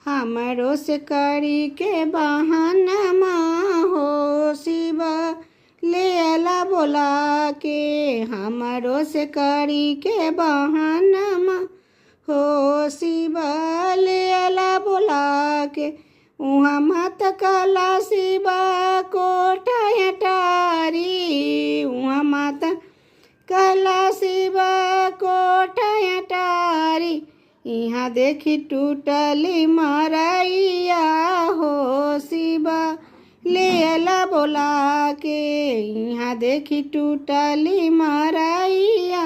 हमरो से करी के बहानमा हो शिवा ले अला बोला के। हमरो से करी के बहानमा हो शिवा ले अला बोला के। उहाँ मत कला शिवा कोठा अटारी। उहाँ मत कला शिवा कोठा अटारी। यहाँ देखी टूटली मरैया हो शिवा ले अला बोला के। यहाँ देखी टूटली मरैया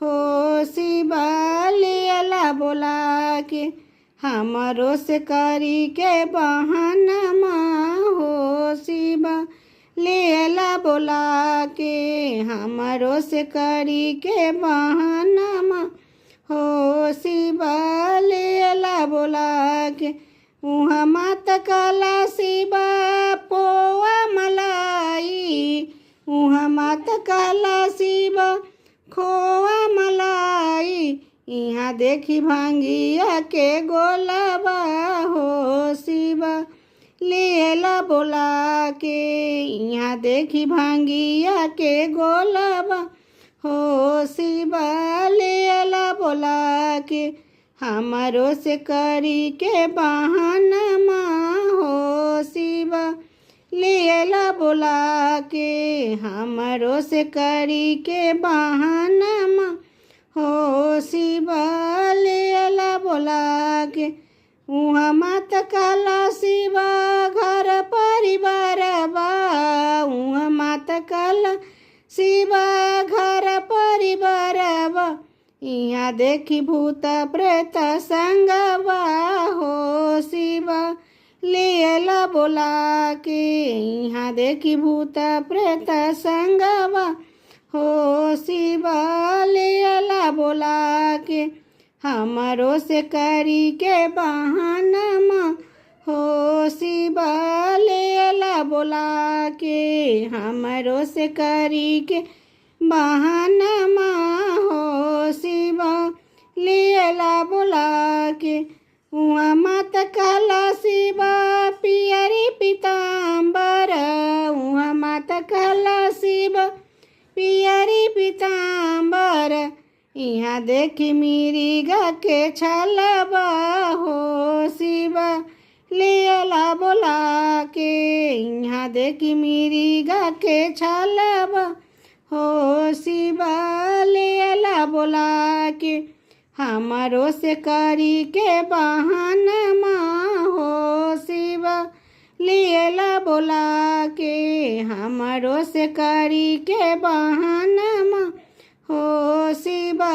हो शिवा ले अला बोला के। हमरो से करी के बहानमा हो शिवा ले अला बोला के। हमरो से करी के बहानमा हो शिवा ले अला बोला के। उहाँ मत कला शिवा पोआ मलाई। उहाँ मत कला शिवा खोआ मलाई। यहाँ देखी भांगिया के गोलाबा हो शिवा ले अला बोला के। यहाँ देखी भांगिया के गोलाबा हो शिवा ले अला बोला के। हमरो से करी के बहानमा हो शिवा ले अला बोला के। हमरो से करी के बहानमा हो शिवा ले अला बोला के। उहाँ मत कला शिवा घर परिवार बा। उहाँ मत कला शिवा घर परिवार बा। यहाँ देखी भूत प्रेत संगवा हो शिवा ले अला बोला के। यहाँ देखी भूत प्रेत संगवा हो शिवा ले अला बोला के। हमरो से करी के बहानमा हो शिवा ले अला बोला के। हमरो से करी के बहानमा हो शिवा ले अला बोला के। उहाँ मत कला शिवा पियरी पीताम्बर। उहाँ मत कला शिवा पियरी पीताम्बर। यहाँ देखी मिरिगा के छलबा हो शिवा ले अला बोला के। यहाँ देखी मिरिगा के छलबा हो शिवा ले अला बोला के। हमरो से करी के बहानमा हो शिवा ले अला बोला के। हमरो से करी के बहानमा हो शिवा